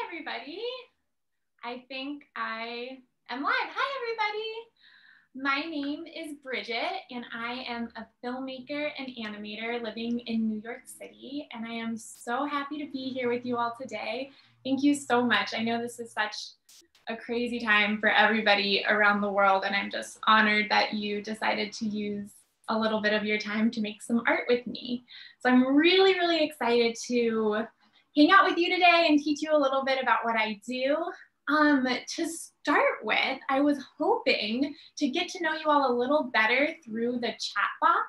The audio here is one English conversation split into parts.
everybody. I think I am live. Hi, everybody. My name is Bridget, and I am a filmmaker and animator living in New York City, and I am so happy to be here with you all today. Thank you so much. I know this is such a crazy time for everybody around the world, and I'm just honored that you decided to use a little bit of your time to make some art with me. So I'm really, really excited to hang out with you today and teach you a little bit about what I do. To start with, I was hoping to get to know you all a little better through the chat box.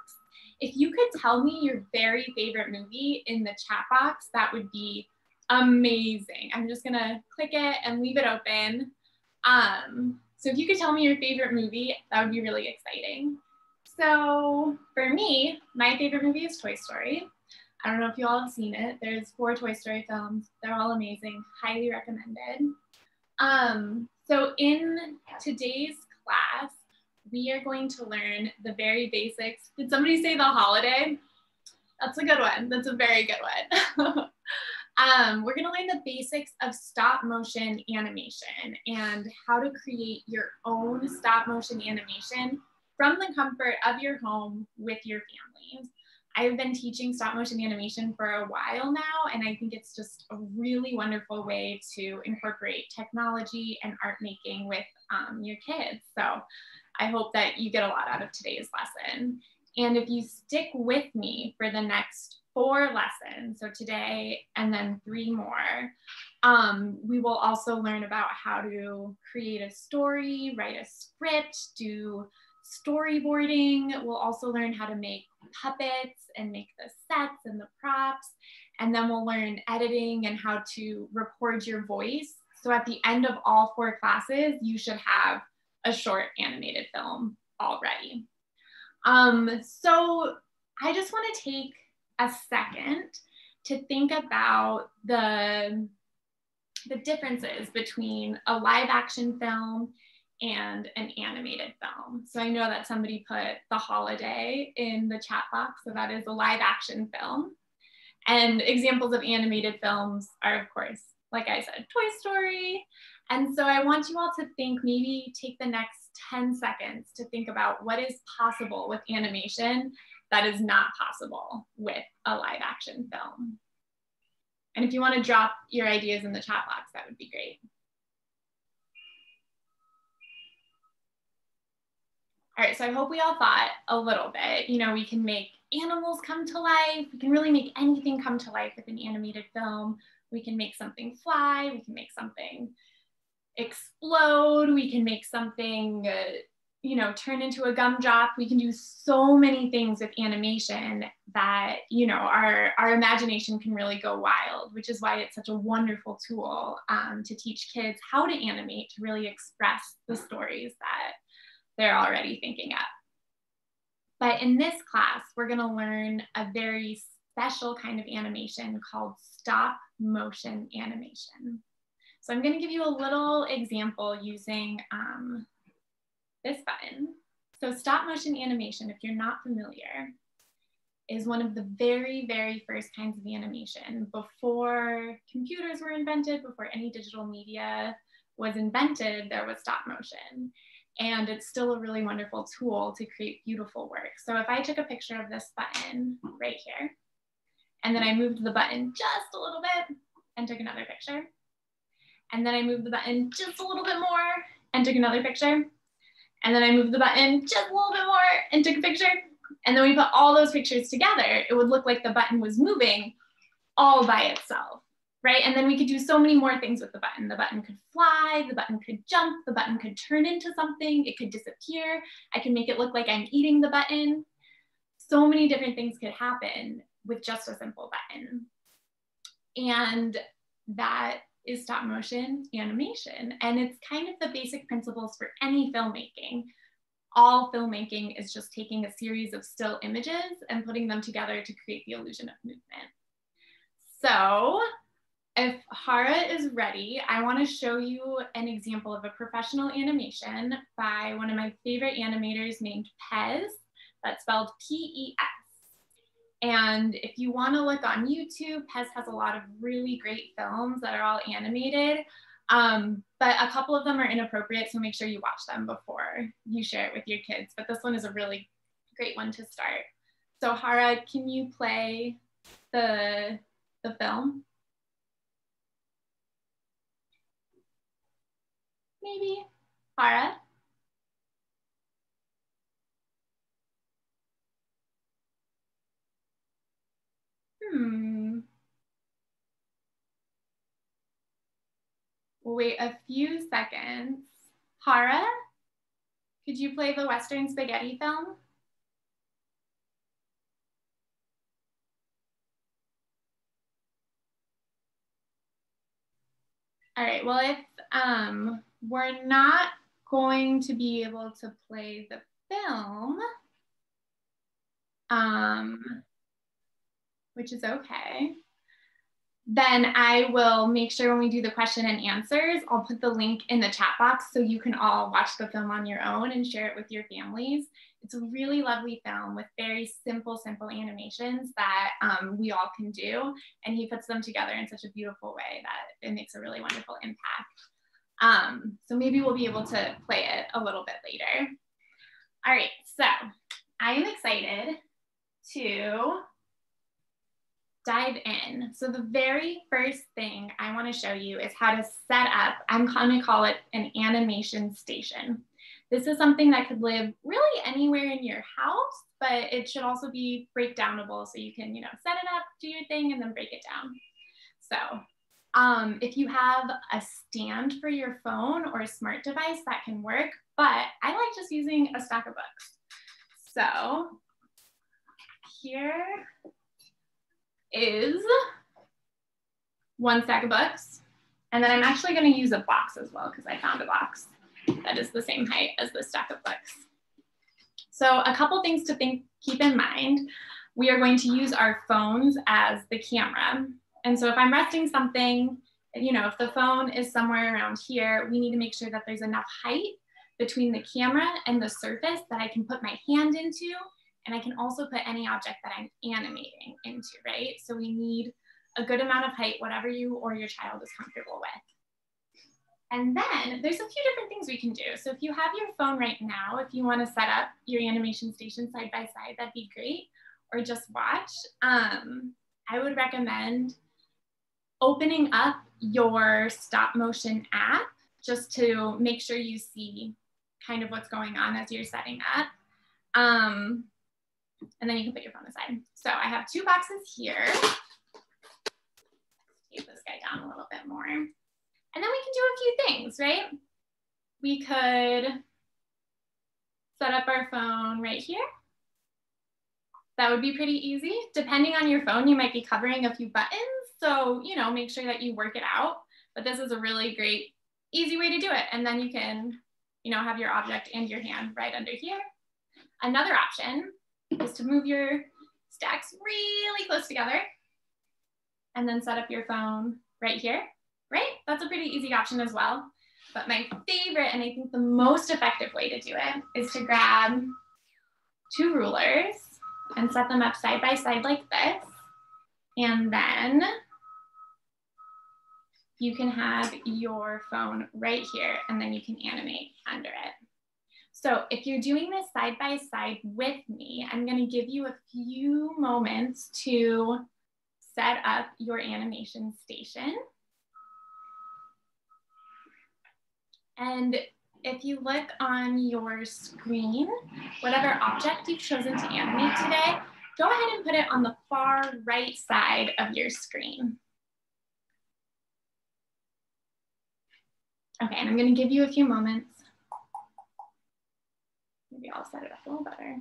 If you could tell me your very favorite movie in the chat box, that would be amazing. I'm just gonna click it and leave it open. So if you could tell me your favorite movie, that would be really exciting. So for me, my favorite movie is Toy Story. I don't know if you all have seen it. There's 4 Toy Story films. They're all amazing, highly recommended. So in today's class, we are going to learn the very basics. Did somebody say the holiday? That's a good one. That's a very good one. We're gonna learn the basics of stop motion animation and how to create your own stop motion animation from the comfort of your home with your families. I've been teaching stop motion animation for a while now, and I think it's just a really wonderful way to incorporate technology and art making with your kids. So I hope that you get a lot out of today's lesson. And if you stick with me for the next 4 lessons, so today and then 3 more, we will also learn about how to create a story, write a script, do storyboarding. We'll also learn how to make puppets and make the sets and the props. And then we'll learn editing and how to record your voice. So at the end of all 4 classes, you should have a short animated film already. So I just want to take a second to think about the differences between a live action film and an animated film. So I know that somebody put The Holiday in the chat box, so that is a live action film. And examples of animated films are, of course, like I said, Toy Story. And so I want you all to think, maybe take the next 10 seconds to think about what is possible with animation that is not possible with a live action film. And if you want to drop your ideas in the chat box, that would be great. All right, so I hope we all thought a little bit. You know, we can make animals come to life. We can really make anything come to life with an animated film. We can make something fly. We can make something explode. We can make something, you know, turn into a gumdrop. We can do so many things with animation that, you know, our imagination can really go wild, which is why it's such a wonderful tool to teach kids how to animate, to really express the stories that they're already thinking up. But in this class, we're gonna learn a very special kind of animation called stop motion animation. So I'm gonna give you a little example using this button. So stop motion animation, if you're not familiar, is one of the very, very first kinds of animation. Before computers were invented, before any digital media was invented, there was stop motion. And it's still a really wonderful tool to create beautiful work. So if I took a picture of this button right here, and then I moved the button just a little bit and took another picture, and then I moved the button just a little bit more and took another picture, and then I moved the button just a little bit more and took a picture, and then we put all those pictures together, it would look like the button was moving all by itself. Right? And then we could do so many more things with the button. The button could fly, the button could jump, the button could turn into something, it could disappear. I can make it look like I'm eating the button. So many different things could happen with just a simple button. And that is stop motion animation. And it's kind of the basic principles for any filmmaking. All filmmaking is just taking a series of still images and putting them together to create the illusion of movement. So, if Hara is ready, I want to show you an example of a professional animation by one of my favorite animators named Pez. That's spelled P-E-S. And if you want to look on YouTube, Pez has a lot of really great films that are all animated, but a couple of them are inappropriate, so make sure you watch them before you share it with your kids. But this one is a really great one to start. So Hara, can you play the film? Maybe. Hara? We'll wait a few seconds. Hara, could you play the Western spaghetti film? All right, well, if we're not going to be able to play the film, which is okay, then I will make sure when we do the question and answers, I'll put the link in the chat box so you can all watch the film on your own and share it with your families. It's a really lovely film with very simple animations that we all can do. And he puts them together in such a beautiful way that it makes a really wonderful impact. So maybe we'll be able to play it a little bit later. All right, so I am excited to dive in. So the very first thing I want to show you is how to set up, I'm going to call it an animation station. This is something that could live really anywhere in your house, but it should also be breakdownable so you can, set it up, do your thing, and then break it down. So if you have a stand for your phone or a smart device, that can work, but I like just using a stack of books. So here is one stack of books. And then I'm actually going to use a box as well because I found a box that is the same height as the stack of books. So a couple things to keep in mind. We are going to use our phones as the camera. And so if I'm resting something, if the phone is somewhere around here, we need to make sure that there's enough height between the camera and the surface that I can put my hand into. And I can also put any object that I'm animating into, right? So we need a good amount of height, whatever you or your child is comfortable with. And then there's a few different things we can do. So if you have your phone right now, if you want to set up your animation station side by side, that'd be great. Or just watch. I would recommend opening up your stop motion app just to make sure you see kind of what's going on as you're setting up. And then you can put your phone aside. So I have two boxes here. Take this guy down a little bit more. And then we can do a few things, right? We could set up our phone right here. That would be pretty easy. Depending on your phone, you might be covering a few buttons. So, make sure that you work it out. But this is a really great, easy way to do it. And then you can, have your object and your hand right under here. Another option is to move your stacks really close together and then set up your phone right here, right? That's a pretty easy option as well. But my favorite, and I think the most effective way to do it, is to grab two rulers and set them up side by side like this. And then you can have your phone right here and then you can animate under it. So if you're doing this side by side with me, I'm going to give you a few moments to set up your animation station. And if you look on your screen, whatever object you've chosen to animate today, go ahead and put it on the far right side of your screen. Okay, and I'm going to give you a few moments. Maybe I'll set it up a little better.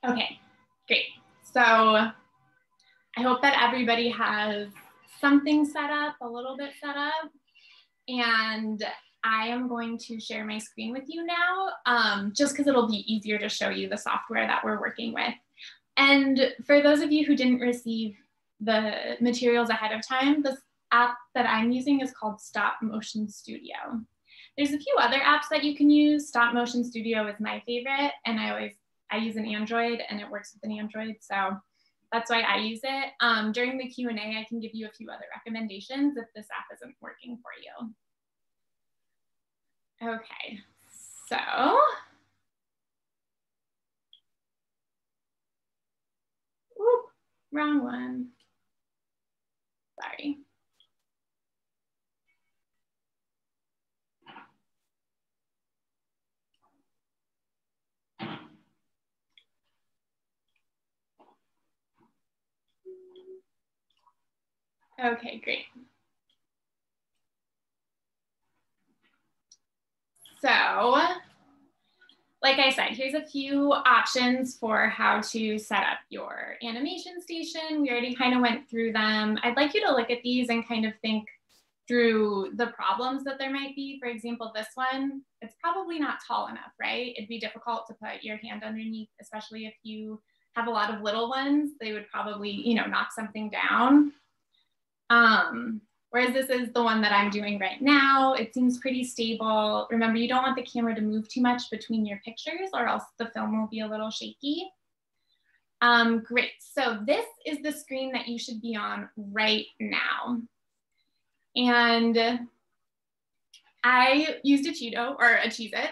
Okay, great. So I hope that everybody has something set up, a little bit set up. And I am going to share my screen with you now, just because it'll be easier to show you the software that we're working with. And for those of you who didn't receive the materials ahead of time. This app that I'm using is called Stop Motion Studio. There's a few other apps that you can use. Stop Motion Studio is my favorite, and I use an Android, and it works with an Android, so that's why I use it. During the Q&A, I can give you a few other recommendations if this app isn't working for you. Okay, so whoop, wrong one. Sorry. Okay, great. So, like I said, here's a few options for how to set up your animation station. We already kind of went through them. I'd like you to look at these and kind of think through the problems that there might be. For example, this one, it's probably not tall enough, right? It'd be difficult to put your hand underneath, especially if you have a lot of little ones. They would probably, you know, knock something down. Whereas this is the one that I'm doing right now. It seems pretty stable. Remember, you don't want the camera to move too much between your pictures or else the film will be a little shaky. Great, so this is the screen that you should be on right now. And I used a Cheeto or a Cheez-It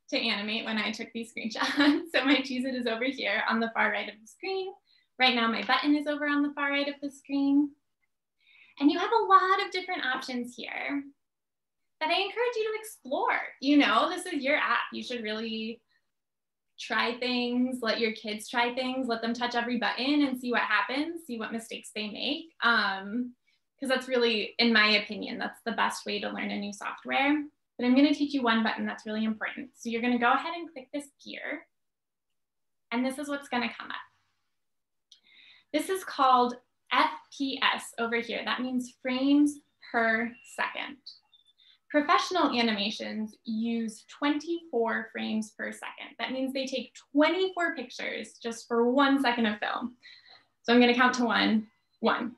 to animate when I took these screenshots. So my Cheez-It is over here on the far right of the screen. Right now my button is over on the far right of the screen. And you have a lot of different options here that I encourage you to explore. You know, this is your app. You should really try things, let your kids try things, let them touch every button and see what happens, see what mistakes they make. Because that's really, in my opinion, that's the best way to learn a new software. But I'm gonna teach you one button that's really important. So you're gonna go ahead and click this gear, and this is what's gonna come up. This is called FPS over here. That means frames per second. Professional animations use 24 frames per second. That means they take 24 pictures just for 1 second of film. So I'm gonna count to one.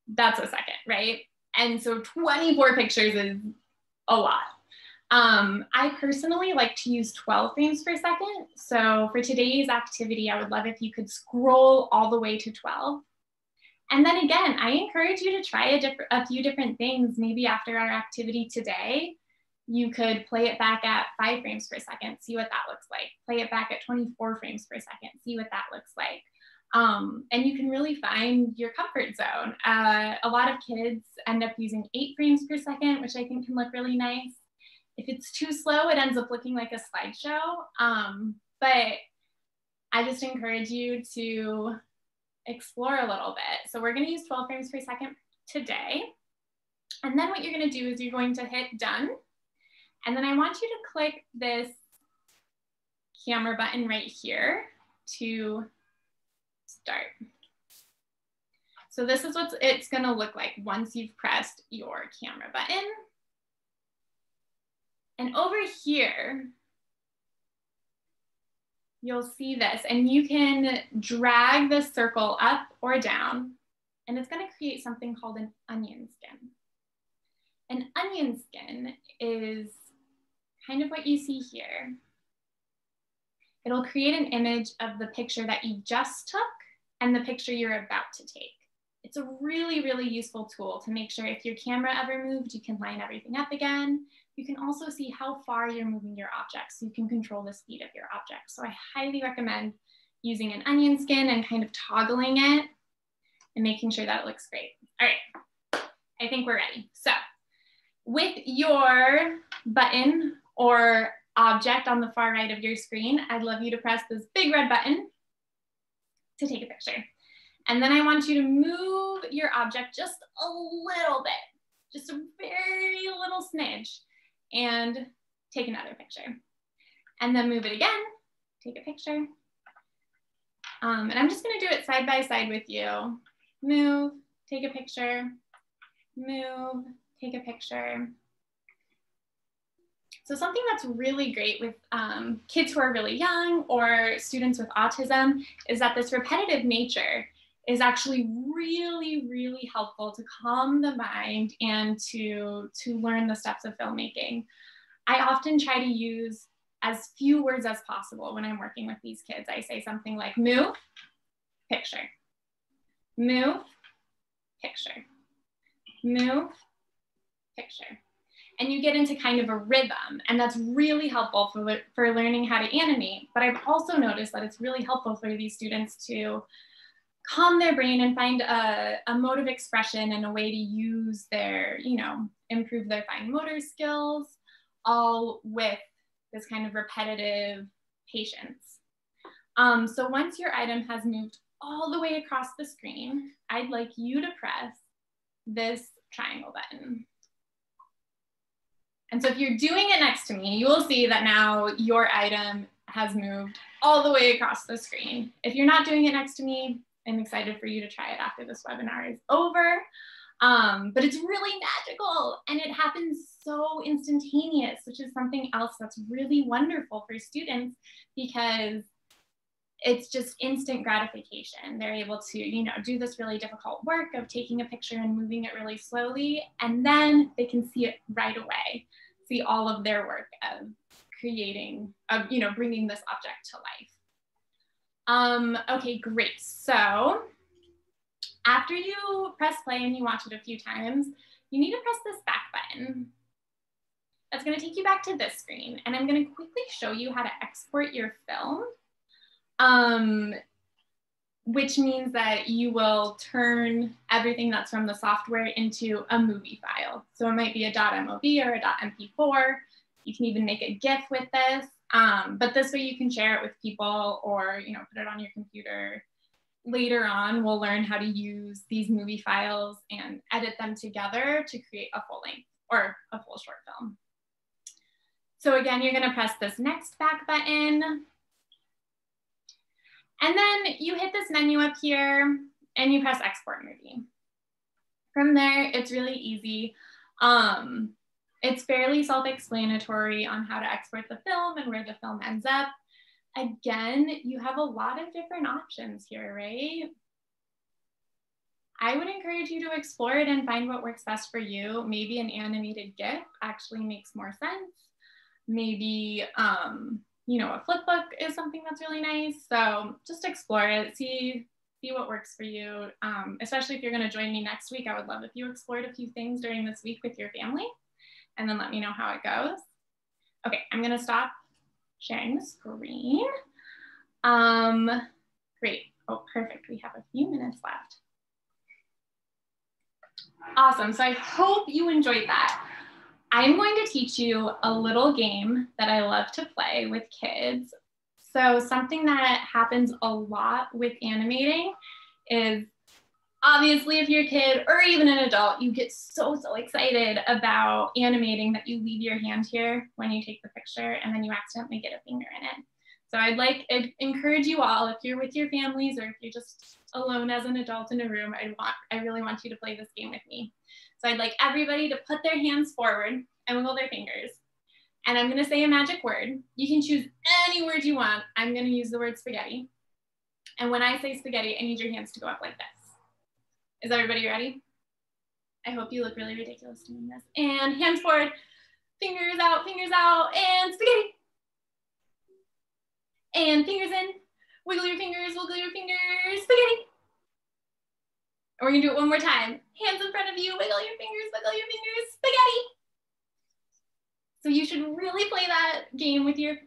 That's a second, right? And so 24 pictures is a lot. I personally like to use 12 frames per second. So for today's activity, I would love if you could scroll all the way to 12. And then again, I encourage you to try a few different things. Maybe after our activity today, you could play it back at 5 frames per second, see what that looks like. Play it back at 24 frames per second, see what that looks like. And you can really find your comfort zone. A lot of kids end up using 8 frames per second, which I think can look really nice. If it's too slow, it ends up looking like a slideshow. But I just encourage you to explore a little bit. So we're going to use 12 frames per second today. And then what you're going to do is you're going to hit done. And then I want you to click this camera button right here to start. So this is what it's going to look like once you've pressed your camera button. And over here, you'll see this, and you can drag the circle up or down, and it's going to create something called an onion skin. An onion skin is kind of what you see here. It'll create an image of the picture that you just took and the picture you're about to take. It's a really, really useful tool to make sure if your camera ever moved, you can line everything up again. You can also see how far you're moving your object, so you can control the speed of your object. So I highly recommend using an onion skin and kind of toggling it and making sure that it looks great. All right, I think we're ready. So with your button or object on the far right of your screen, I'd love you to press this big red button to take a picture. And then I want you to move your object just a little bit, just a very little smidge, and take another picture. And then move it again, take a picture. And I'm just gonna do it side by side with you. Move, take a picture, move, take a picture. So something that's really great with kids who are really young or students with autism is that this repetitive nature is actually really, really helpful to calm the mind and to learn the steps of filmmaking. I often try to use as few words as possible when I'm working with these kids. I say something like move, picture, move, picture, move, picture. And you get into kind of a rhythm, and that's really helpful for learning how to animate. But I've also noticed that it's really helpful for these students to calm their brain and find a mode of expression and a way to use their, improve their fine motor skills, all with this kind of repetitive patience. So once your item has moved all the way across the screen, I'd like you to press this triangle button. And so if you're doing it next to me, you will see that now your item has moved all the way across the screen. If you're not doing it next to me, I'm excited for you to try it after this webinar is over. But it's really magical and it happens so instantaneous, which is something else that's really wonderful for students because it's just instant gratification. They're able to, do this really difficult work of taking a picture and moving it really slowly, and then they can see it right away, see all of their work of creating, of, bringing this object to life. Okay, great. So after you press play and you watch it a few times, you need to press this back button. That's going to take you back to this screen, and I'm going to quickly show you how to export your film. Which means that you will turn everything that's from the software into a movie file. So it might be a .mov or a .mp4. You can even make a GIF with this, but this way you can share it with people or put it on your computer. Later on, we'll learn how to use these movie files and edit them together to create a full length or a full short film. So again, you're gonna press this next back button. And then you hit this menu up here and you press export movie. From there, it's really easy. It's fairly self-explanatory on how to export the film and where the film ends up. Again, you have a lot of different options here, right? I would encourage you to explore it and find what works best for you. Maybe an animated GIF actually makes more sense. Maybe, a flip book is something that's really nice. So just explore it, see what works for you. Especially if you're gonna join me next week, I would love if you explored a few things during this week with your family and then let me know how it goes. Okay, I'm gonna stop sharing the screen. Great, oh, perfect, we have a few minutes left. Awesome, so I hope you enjoyed that. I'm going to teach you a little game that I love to play with kids. So something that happens a lot with animating is obviously if you're a kid or even an adult, you get so excited about animating that you leave your hand here when you take the picture and then you accidentally get a finger in it. So I'd encourage you all, if you're with your families or if you're just alone as an adult in a room, I really want you to play this game with me. So I'd like everybody to put their hands forward and wiggle their fingers. And I'm gonna say a magic word. You can choose any word you want. I'm gonna use the word spaghetti. And when I say spaghetti, I need your hands to go up like this. Is everybody ready? I hope you look really ridiculous doing this. And hands forward, fingers out, and spaghetti. And fingers in, wiggle your fingers, spaghetti. And we're gonna do it one more time. Hands in front of you, wiggle your fingers, spaghetti. So you should really play that game with your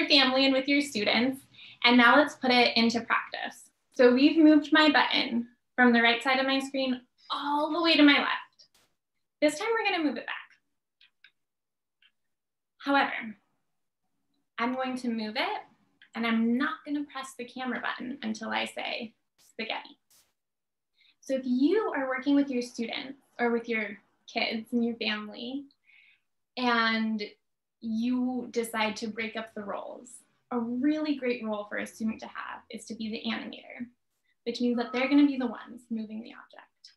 family and with your students. And now let's put it into practice. So we've moved my button from the right side of my screen all the way to my left. This time we're gonna move it back. However, I'm going to move it and I'm not gonna press the camera button until I say spaghetti. So if you are working with your students or with your kids and your family and you decide to break up the roles, a really great role for a student to have is to be the animator, which means that they're gonna be the ones moving the object.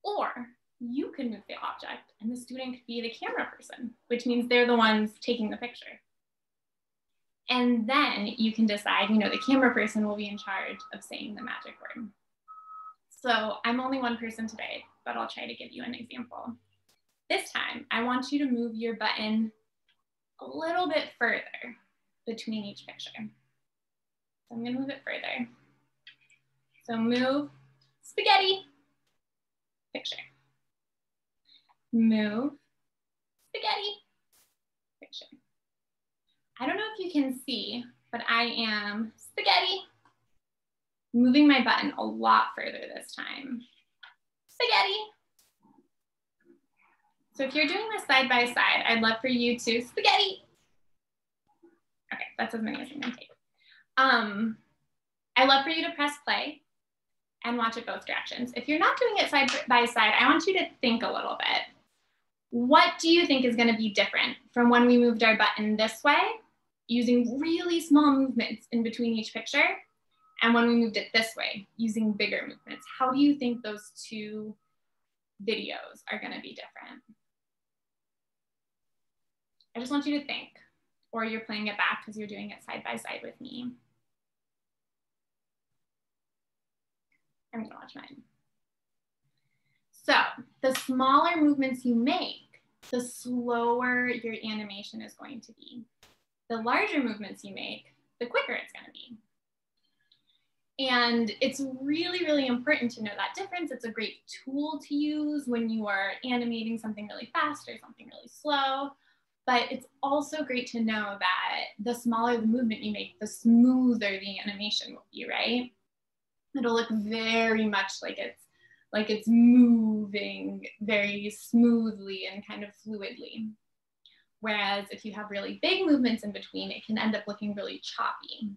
Or you can move the object and the student could be the camera person, which means they're the ones taking the picture. And then you can decide, you know, the camera person will be in charge of saying the magic word. So I'm only one person today, but I'll try to give you an example. This time, I want you to move your button a little bit further between each picture. So I'm gonna move it further. So move spaghetti, picture. Move spaghetti, picture. I don't know if you can see, but I am spaghetti, moving my button a lot further this time. Spaghetti. So if you're doing this side by side, I'd love for you to spaghetti. Okay, that's as many as I'm gonna take. I'd love for you to press play and watch it both directions. If you're not doing it side by side, I want you to think a little bit. What do you think is gonna be different from when we moved our button this way, using really small movements in between each picture, and when we moved it this way, using bigger movements? How do you think those two videos are gonna be different? I just want you to think, or you're playing it back because you're doing it side by side with me. I'm gonna watch mine. So the smaller movements you make, the slower your animation is going to be. The larger movements you make, the quicker it's gonna be. And it's really, really important to know that difference. It's a great tool to use when you are animating something really fast or something really slow. But it's also great to know that the smaller the movement you make, the smoother the animation will be, right? It'll look very much like it's moving very smoothly and kind of fluidly. Whereas if you have really big movements in between, it can end up looking really choppy.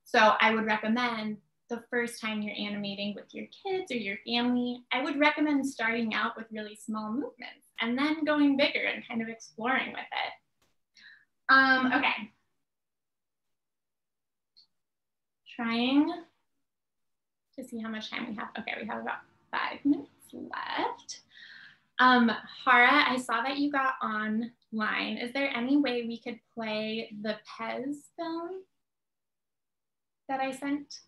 So I would recommend the first time you're animating with your kids or your family, I would recommend starting out with really small movements and then going bigger and kind of exploring with it. Okay. Trying to see how much time we have. Okay, we have about 5 minutes left. Hara, I saw that you got online. Is there any way we could play the Pez film that I sent?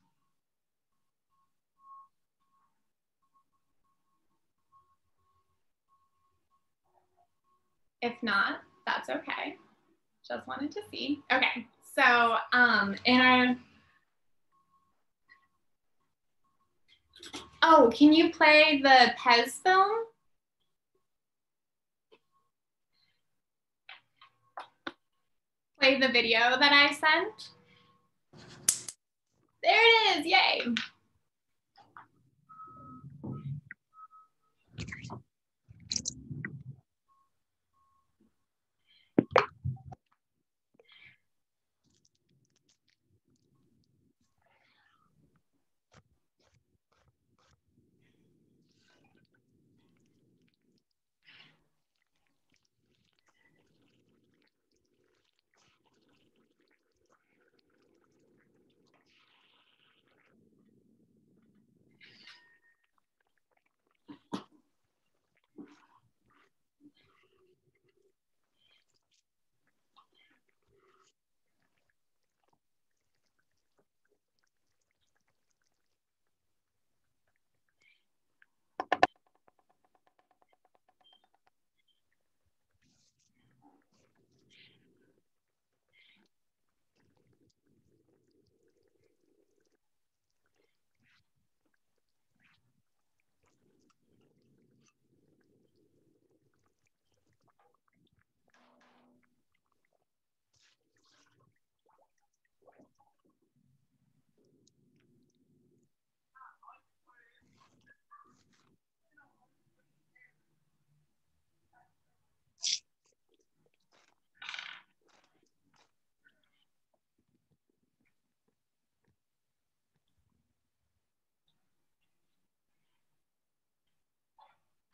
If not, that's okay. Just wanted to see. Okay, so in our, oh, can you play the Pez film? Play the video that I sent? There it is, yay.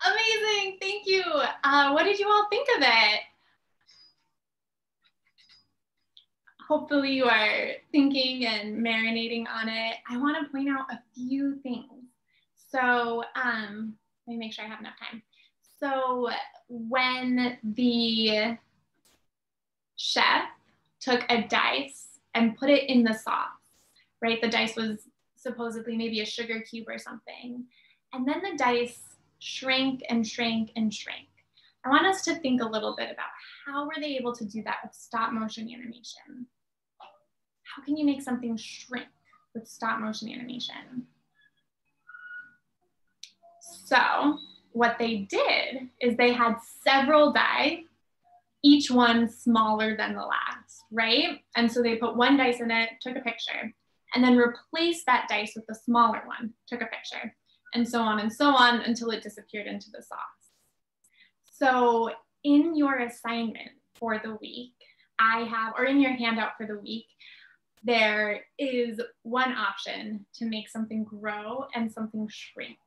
Amazing, thank you. What did you all think of it? Hopefully you are thinking and marinating on it. I want to point out a few things. So let me make sure I have enough time. So when the chef took a dice and put it in the sauce, right? The dice was supposedly maybe a sugar cube or something. And then the dice shrank and shrank and shrank. I want us to think a little bit about how were they able to do that with stop motion animation? How can you make something shrink with stop motion animation? So what they did is they had several die, each one smaller than the last, right? And so they put one dice in it, took a picture, and then replaced that dice with the smaller one, took a picture, and so on until it disappeared into the sauce. So in your assignment for the week, or in your handout for the week, there is one option to make something grow and something shrink.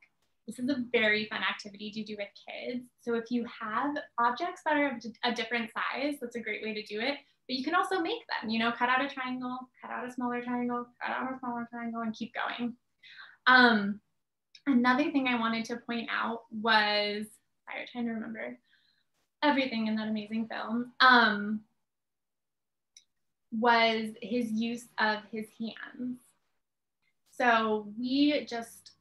This is a very fun activity to do with kids. So if you have objects that are of a different size, that's a great way to do it. But you can also make them, you know, cut out a triangle, cut out a smaller triangle, cut out a smaller triangle, and keep going. Another thing I wanted to point out was, I'm trying to remember everything in that amazing film, was his use of his hands. So we just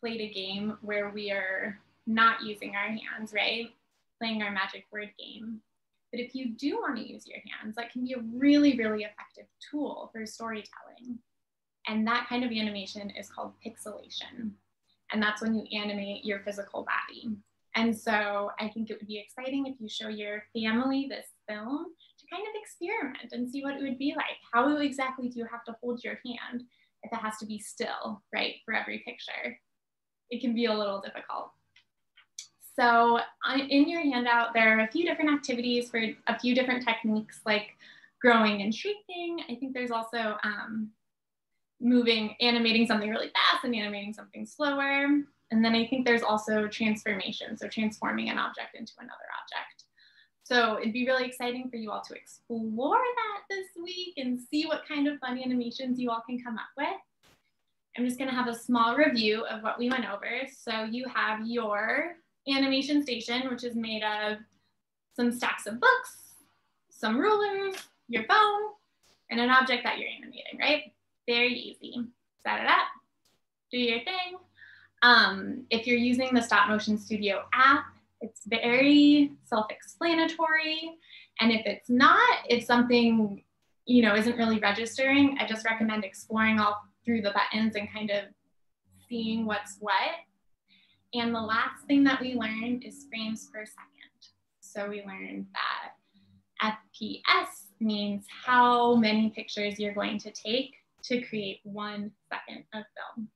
played a game where we are not using our hands, right? Playing our magic word game. But if you do want to use your hands, that can be a really, really effective tool for storytelling. And that kind of animation is called pixelation. And that's when you animate your physical body. And so I think it would be exciting if you show your family this film to kind of experiment and see what it would be like. How exactly do you have to hold your hand if it has to be still, right, for every picture? It can be a little difficult. So in your handout, there are a few different activities for a few different techniques like growing and shrinking. I think there's also animating something really fast and animating something slower. And then I think there's also transformation, so transforming an object into another object. So it'd be really exciting for you all to explore that this week and see what kind of fun animations you all can come up with. I'm just gonna have a small review of what we went over. So you have your animation station, which is made of some stacks of books, some rulers, your phone, and an object that you're animating, right? Very easy. Set it up, do your thing. If you're using the Stop Motion Studio app, it's very self-explanatory. And if it's not, if something, you know, isn't really registering, I just recommend exploring all through the buttons and kind of seeing what's what. And the last thing that we learned is frames per second. So we learned that FPS means how many pictures you're going to take to create 1 second of film.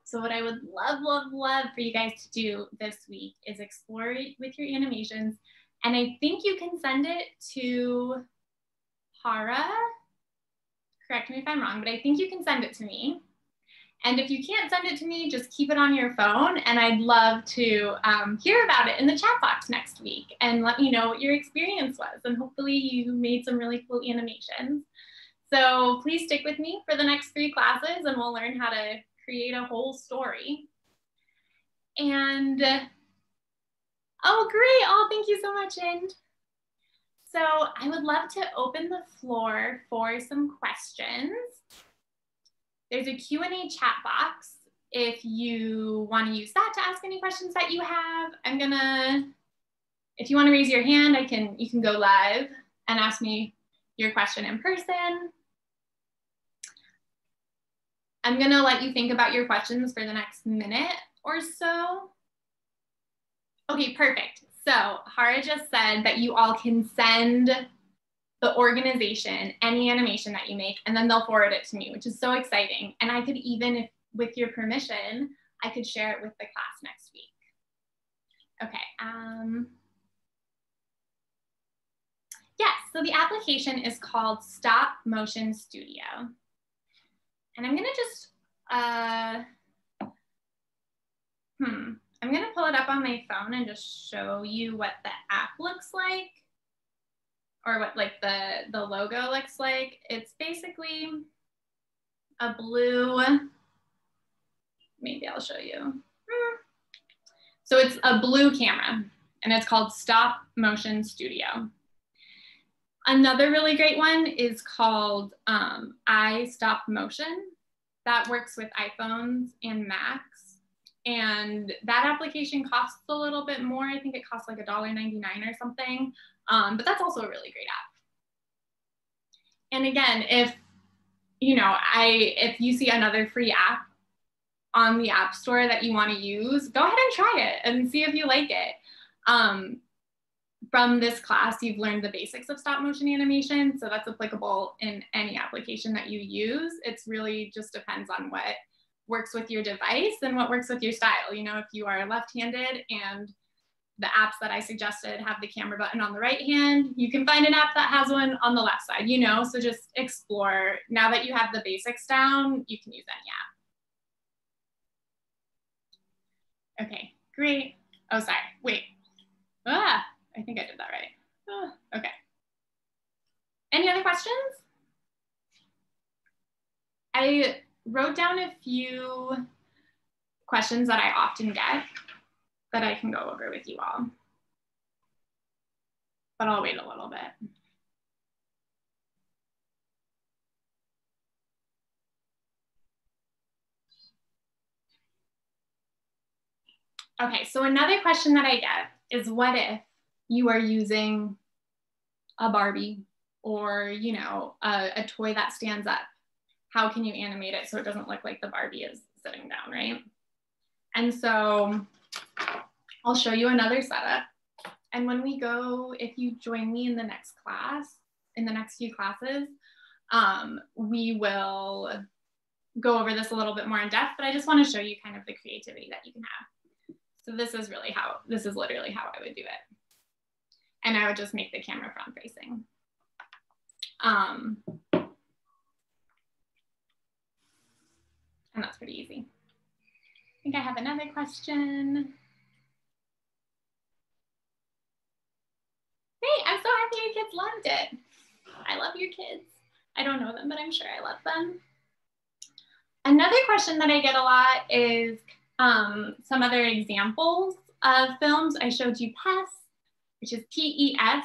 So what I would love, love, love for you guys to do this week is explore it with your animations. And I think you can send it to Hara. Correct me if I'm wrong, but I think you can send it to me. And if you can't send it to me, just keep it on your phone. And I'd love to hear about it in the chat box next week and let me know what your experience was. And hopefully you made some really cool animations. So please stick with me for the next 3 classes and we'll learn how to create a whole story. And, oh great, oh thank you so much, Ind. So I would love to open the floor for some questions. There's a Q&A chat box if you want to use that to ask any questions that you have. If you want to raise your hand, you can go live and ask me your question in person. I'm gonna let you think about your questions for the next minute or so. Okay, perfect. So Hara just said that you all can send the organization any animation that you make, and then they'll forward it to me, which is so exciting. And I could even, with your permission, I could share it with the class next week. Okay. Yes, so the application is called Stop Motion Studio. And I'm gonna just, I'm gonna pull it up on my phone and just show you what the app looks like, or what like the logo looks like. It's basically a blue, maybe I'll show you. So it's a blue camera and it's called Stop Motion Studio. Another really great one is called Stop Motion. That works with iPhones and Macs. And that application costs a little bit more. I think it costs like $1.99 or something. But that's also a really great app. And again, if you see another free app on the App Store that you want to use, go ahead and try it and see if you like it. From this class, you've learned the basics of stop motion animation, so that's applicable in any application that you use. It's really just depends on what works with your device and what works with your style. You know, if you are left-handed and the apps that I suggested have the camera button on the right hand, you can find an app that has one on the left side, you know, so just explore. Now that you have the basics down, you can use any app. Okay, great. Oh, sorry, wait. I think I did that right. Okay. Any other questions? I wrote down a few questions that I often get that I can go over with you all, but I'll wait a little bit. Okay, so another question that I get is, what if you are using a Barbie or, you know, a toy that stands up? How can you animate it so it doesn't look like the Barbie is sitting down, right? And so I'll show you another setup. And when we go, if you join me in the next class, in the next few classes, we will go over this a little bit more in depth, but I just want to show you kind of the creativity that you can have. So this is literally how I would do it. And I would just make the camera front facing. And that's pretty easy. I think I have another question. Great, I'm so happy your kids loved it. I love your kids. I don't know them, but I'm sure I love them. Another question that I get a lot is some other examples of films. I showed you PES, which is P-E-S.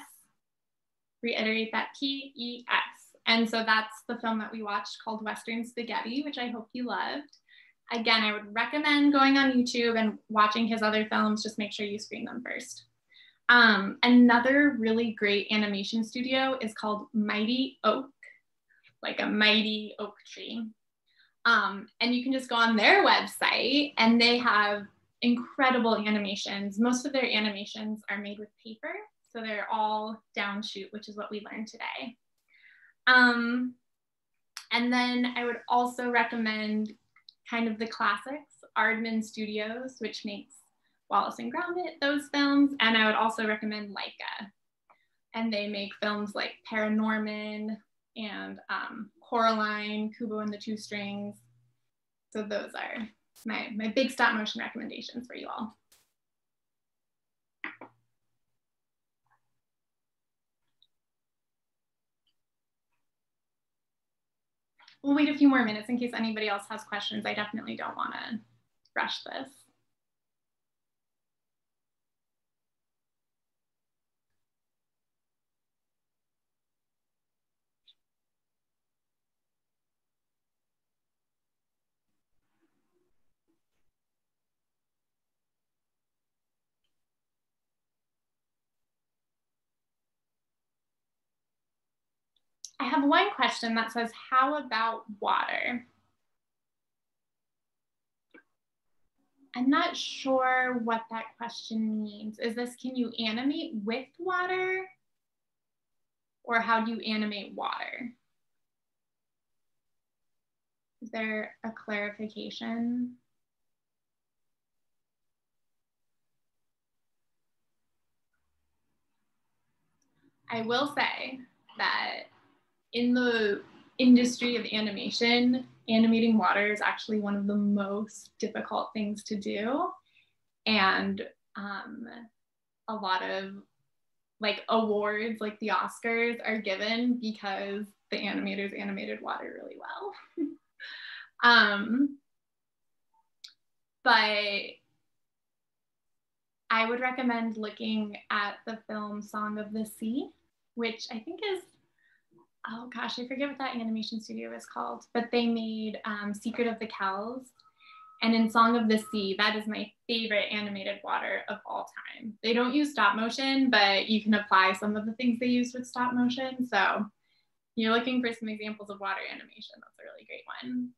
Reiterate that, P-E-S. And so that's the film that we watched called Western Spaghetti, which I hope you loved. Again, I would recommend going on YouTube and watching his other films. Just make sure you screen them first. Another really great animation studio is called Mighty Oak, like a mighty oak tree. And you can just go on their website and they have incredible animations. Most of their animations are made with paper, so they're all downshoot, which is what we learned today. And then I would also recommend kind of the classics, Aardman Studios, which makes Wallace and Gromit, those films. And I would also recommend Leica. And they make films like Paranorman and Coraline, Kubo and the Two Strings. So those are my big stop motion recommendations for you all. We'll wait a few more minutes in case anybody else has questions. I definitely don't want to rush this. I have one question that says, how about water? I'm not sure what that question means. Is this, can you animate with water? Or how do you animate water? Is there a clarification? I will say that in the industry of animation, animating water is actually one of the most difficult things to do. And a lot of like awards, like the Oscars, are given because the animators animated water really well. But I would recommend looking at the film Song of the Sea, which I think is oh gosh, I forget what that animation studio is called, but they made Secret of the Cows. And in Song of the Sea, that is my favorite animated water of all time. They don't use stop motion, but you can apply some of the things they used with stop motion. So you're looking for some examples of water animation. That's a really great one.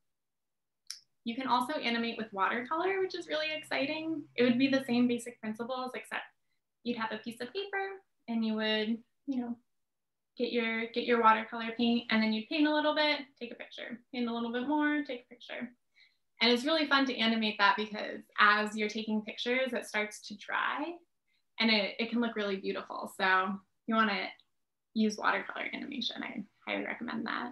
You can also animate with watercolor, which is really exciting. It would be the same basic principles, except you'd have a piece of paper and you would, you know, get your watercolor paint, and then you'd paint a little bit, take a picture, paint a little bit more, take a picture. And it's really fun to animate that because as you're taking pictures, it starts to dry and it can look really beautiful. So you want to use watercolor animation. I highly recommend that.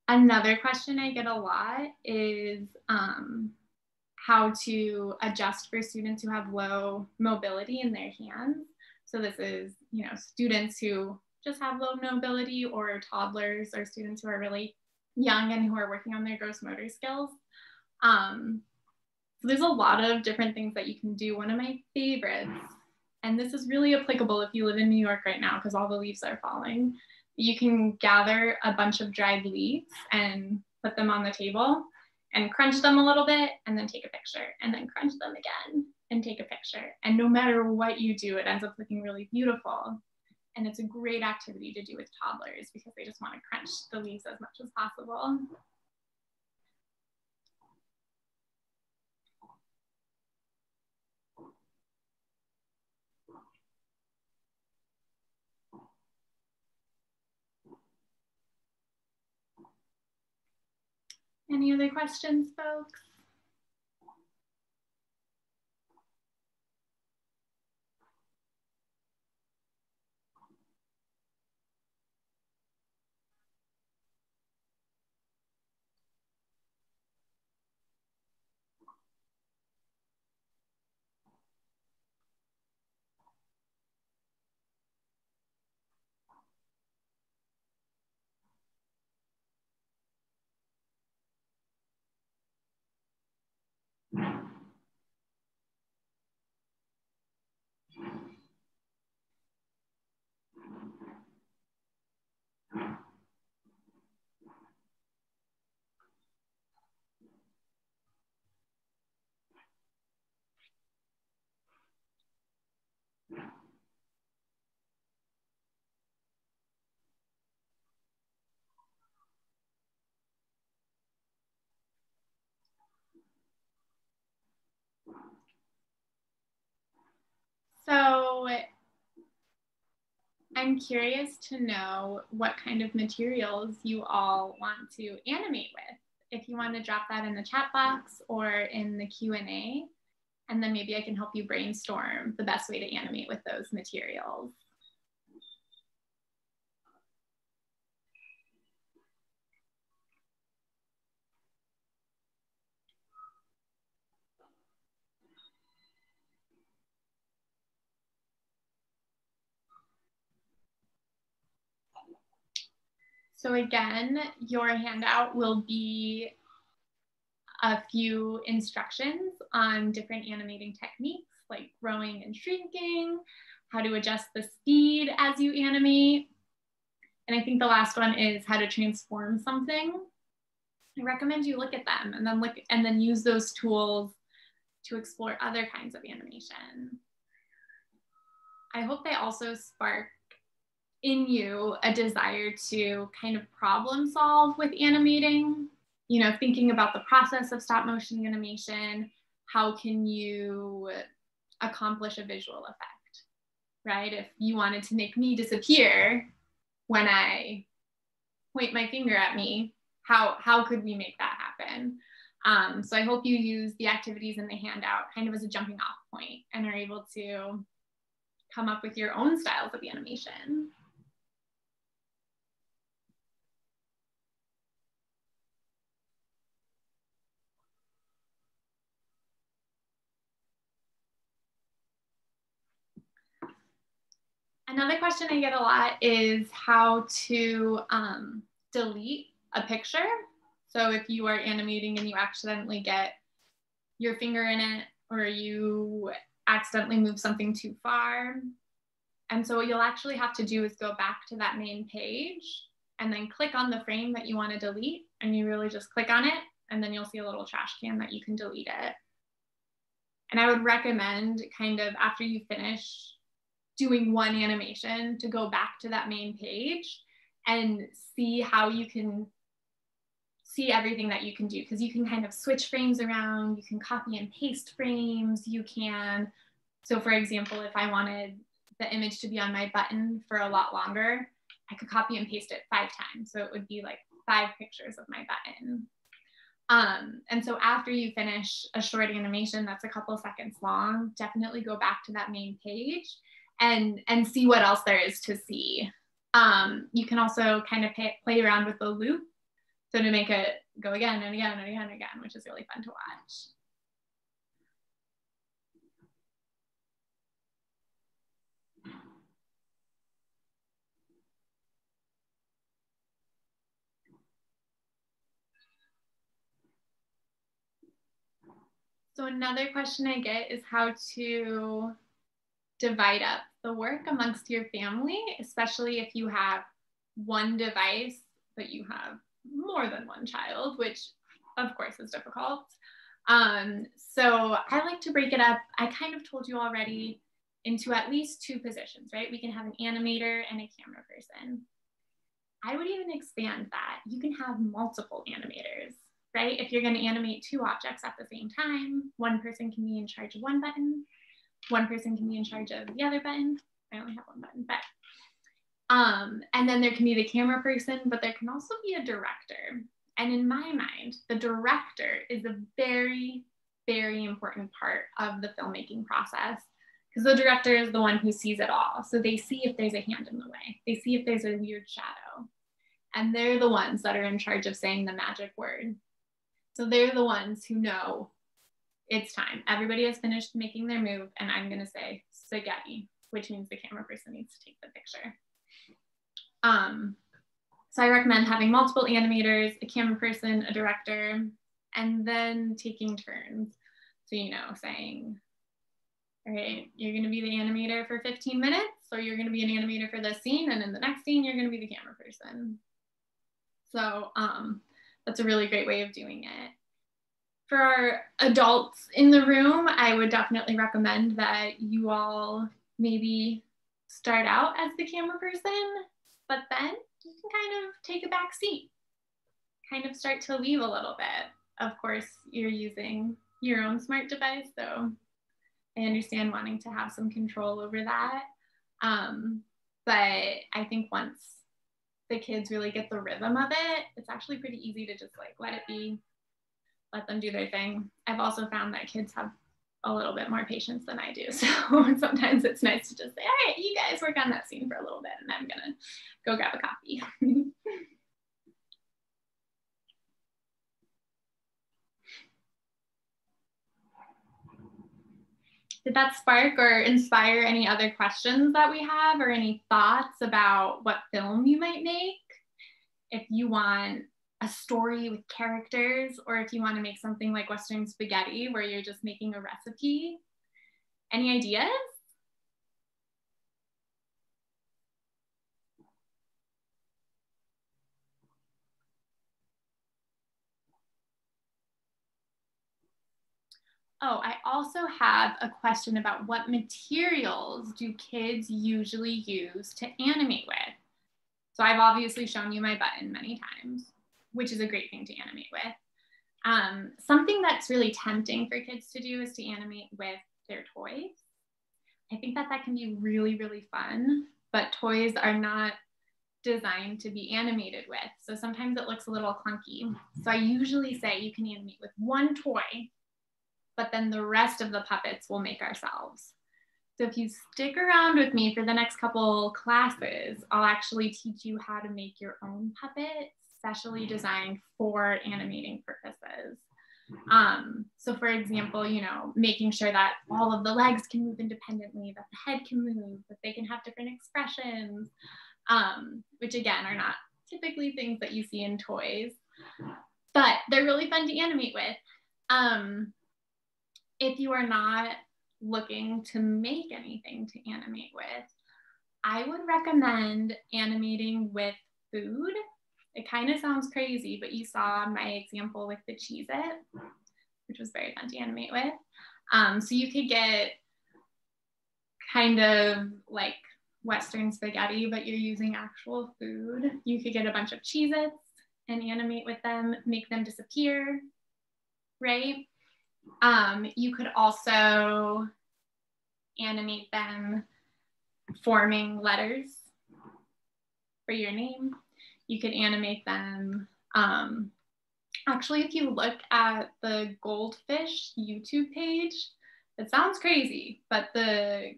Another question I get a lot is how to adjust for students who have low mobility in their hands. So this is, you know, students who just have low mobility, or toddlers, or students who are really young and who are working on their gross motor skills. So there's a lot of different things that you can do. One of my favorites, and this is really applicable if you live in New York right now because all the leaves are falling, you can gather a bunch of dried leaves and put them on the table and crunch them a little bit and then take a picture, and then crunch them again and take a picture. And no matter what you do, it ends up looking really beautiful. And it's a great activity to do with toddlers because they just want to crunch the leaves as much as possible. Any other questions, folks? So I'm curious to know what kind of materials you all want to animate with. If you want to drop that in the chat box or in the Q&A, and then maybe I can help you brainstorm the best way to animate with those materials. So again, your handout will be a few instructions on different animating techniques like growing and shrinking, how to adjust the speed as you animate. And I think the last one is how to transform something. I recommend you look at them and then use those tools to explore other kinds of animation. I hope they also spark in you a desire to kind of problem solve with animating, you know, thinking about the process of stop motion animation. How can you accomplish a visual effect, right? If you wanted to make me disappear when I point my finger at me, how could we make that happen? So I hope you use the activities in the handout kind of as a jumping off point and are able to come up with your own styles of animation. Another question I get a lot is how to delete a picture. So if you are animating and you accidentally get your finger in it, or you accidentally move something too far. And so what you'll actually have to do is go back to that main page and then click on the frame that you want to delete, and you really just click on it, and then you'll see a little trash can that you can delete it. And I would recommend kind of after you finish doing one animation to go back to that main page and see how you can see everything that you can do, because you can kind of switch frames around, you can copy and paste frames, you can, so for example, if I wanted the image to be on my button for a lot longer, I could copy and paste it 5 times. So it would be like 5 pictures of my button. And so after you finish a short animation that's a couple seconds long, definitely go back to that main page and see what else there is to see. You can also kind of play around with the loop, so to make it go again and again and again and again, which is really fun to watch. So another question I get is how to divide up the work amongst your family, especially if you have one device, but you have more than one child, which of course is difficult. So I like to break it up. I kind of told you already, into at least 2 positions, right? We can have an animator and a camera person. I would even expand that. You can have multiple animators, right? If you're going to animate 2 objects at the same time, one person can be in charge of one button, one person can be in charge of the other button. I only have one button, but and then there can be the camera person, but there can also be a director. And in my mind, the director is a very, very important part of the filmmaking process, because the director is the one who sees it all. So they see if there's a hand in the way, they see if there's a weird shadow, and they're the ones that are in charge of saying the magic word. So they're the ones who know it's time. Everybody has finished making their move, and I'm going to say spaghetti, which means the camera person needs to take the picture. So I recommend having multiple animators, a camera person, a director, and then taking turns. So, you know, saying, all right, you're going to be the animator for 15 minutes, or you're going to be an animator for this scene, and in the next scene, you're going to be the camera person. So that's a really great way of doing it. For our adults in the room, I would definitely recommend that you all maybe start out as the camera person, but then you can kind of take a back seat, kind of start to leave a little bit. Of course, you're using your own smart device, so I understand wanting to have some control over that. But I think once the kids really get the rhythm of it, it's actually pretty easy to just like let it be, let them do their thing. I've also found that kids have a little bit more patience than I do. So sometimes it's nice to just say, all right, you guys work on that scene for a little bit, and I'm gonna go grab a coffee. Did that spark or inspire any other questions that we have, or any thoughts about what film you might make? If you want a story with characters, or if you want to make something like Western spaghetti where you're just making a recipe. Any ideas? Oh, I also have a question about what materials do kids usually use to animate with? So I've obviously shown you my button many times, which is a great thing to animate with. Something that's really tempting for kids to do is to animate with their toys. I think that can be really, really fun, but toys are not designed to be animated with. So sometimes it looks a little clunky. So I usually say you can animate with one toy, but then the rest of the puppets we'll make ourselves. So if you stick around with me for the next couple classes, I'll actually teach you how to make your own puppet, specially designed for animating purposes. So for example, you know, making sure that all of the legs can move independently, that the head can move, that they can have different expressions, which again are not typically things that you see in toys, but they're really fun to animate with. if you are not looking to make anything to animate with, I would recommend animating with food. It kind of sounds crazy, but you saw my example with the Cheez-It, which was very fun to animate with. So you could get kind of like Western spaghetti, but you're using actual food. You could get a bunch of Cheez-Its and animate with them, make them disappear, right? You could also animate them forming letters for your name. You could animate them. Actually, if you look at the Goldfish YouTube page, it sounds crazy, but the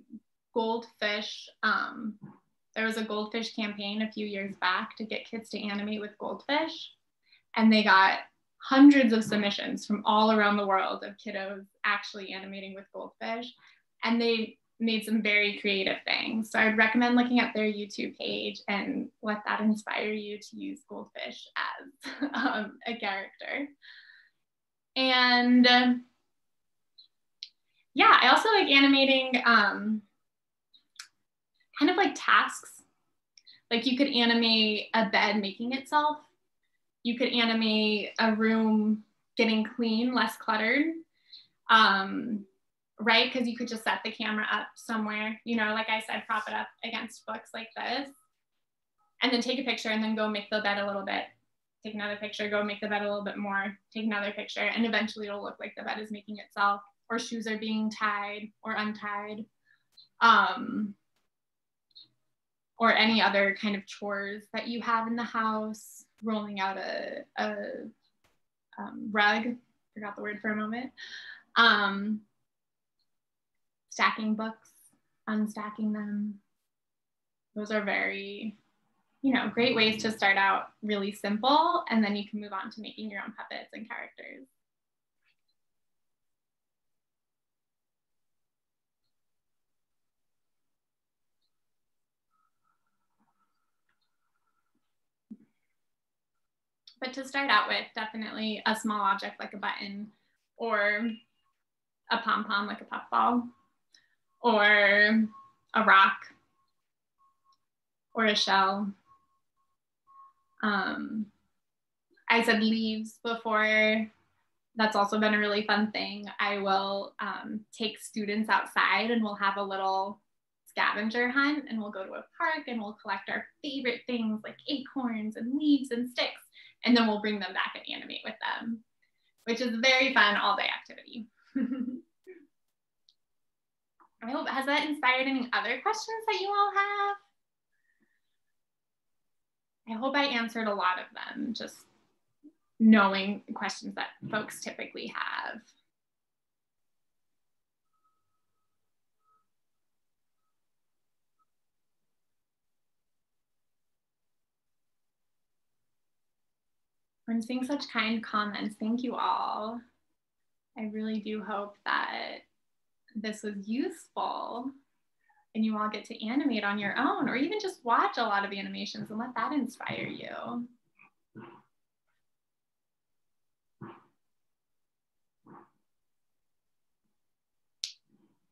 Goldfish, there was a Goldfish campaign a few years back to get kids to animate with goldfish, and they got hundreds of submissions from all around the world of kiddos actually animating with goldfish, and they made some very creative things. So I'd recommend looking at their YouTube page and let that inspire you to use goldfish as a character. And yeah, I also like animating kind of like tasks. Like you could animate a bed making itself. You could animate a room getting clean, less cluttered. Right? Because you could just set the camera up somewhere, you know, like I said, prop it up against books like this, and then take a picture and then go make the bed a little bit, take another picture, go make the bed a little bit more, take another picture, and eventually it'll look like the bed is making itself, or shoes are being tied or untied, or any other kind of chores that you have in the house, rolling out a rug, forgot the word for a moment. Stacking books, unstacking them. Those are very, you know, great ways to start out really simple, and then you can move on to making your own puppets and characters. But to start out with, definitely a small object like a button, or a pom-pom like a puffball, or a rock, or a shell. I said leaves before. That's also been a really fun thing. I will take students outside and we'll have a little scavenger hunt, and we'll go to a park and we'll collect our favorite things like acorns and leaves and sticks, and then we'll bring them back and animate with them, which is a very fun all-day activity. I hope, has that inspired any other questions that you all have? I hope I answered a lot of them, just knowing questions that folks typically have. I'm seeing such kind comments. Thank you all. I really do hope that this was useful and you all get to animate on your own, or even just watch a lot of animations and let that inspire you.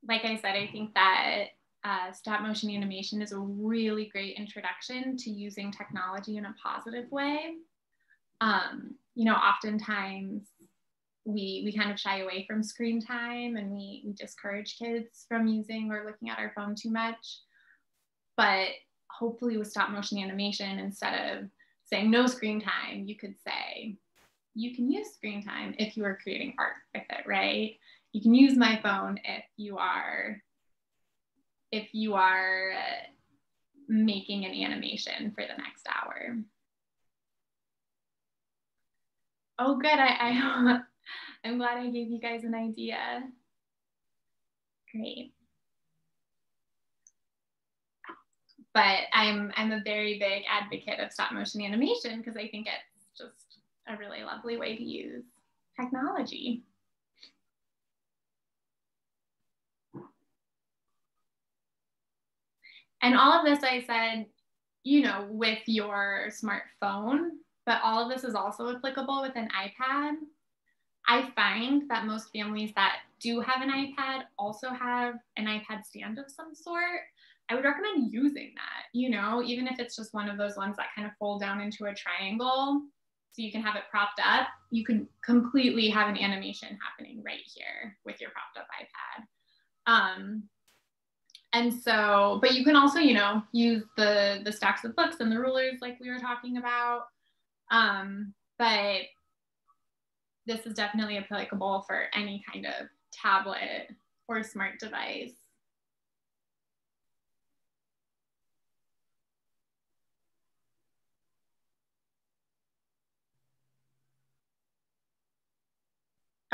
Like I said, I think that stop motion animation is a really great introduction to using technology in a positive way. You know, oftentimes we kind of shy away from screen time, and we discourage kids from using or looking at our phone too much. But hopefully with stop motion animation, instead of saying no screen time, you could say, you can use screen time if you are creating art with it, right? You can use my phone if you are making an animation for the next hour. Oh, good. I'm glad I gave you guys an idea. Great. But I'm a very big advocate of stop motion animation because I think it's just a really lovely way to use technology. And all of this I said, you know, with your smartphone, but all of this is also applicable with an iPad. I find that most families that do have an iPad also have an iPad stand of some sort. I would recommend using that, you know, even if it's just one of those ones that kind of fold down into a triangle so you can have it propped up. You can completely have an animation happening right here with your propped up iPad. And so, but you can also, you know, use the stacks of books and the rulers like we were talking about. But this is definitely applicable for any kind of tablet or smart device.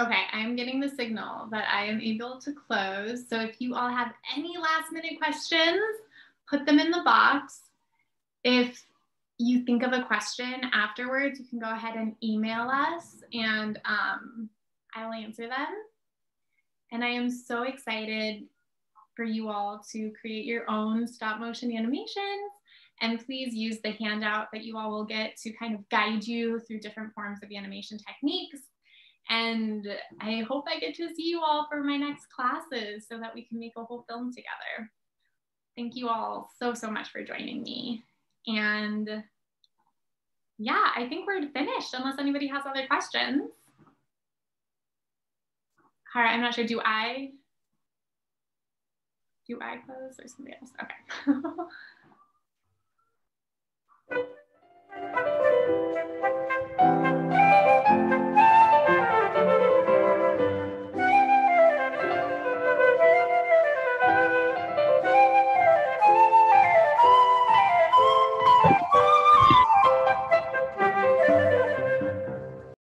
Okay, I'm getting the signal that I am able to close. So if you all have any last minute questions, put them in the box. If you think of a question afterwards, you can go ahead and email us and I'll answer them. And I am so excited for you all to create your own stop motion animations. And please use the handout that you all will get to kind of guide you through different forms of animation techniques. And I hope I get to see you all for my next classes so that we can make a whole film together. Thank you all so, so much for joining me. And yeah, I think we're finished unless anybody has other questions. All right, I'm not sure, do I close or somebody else? Okay.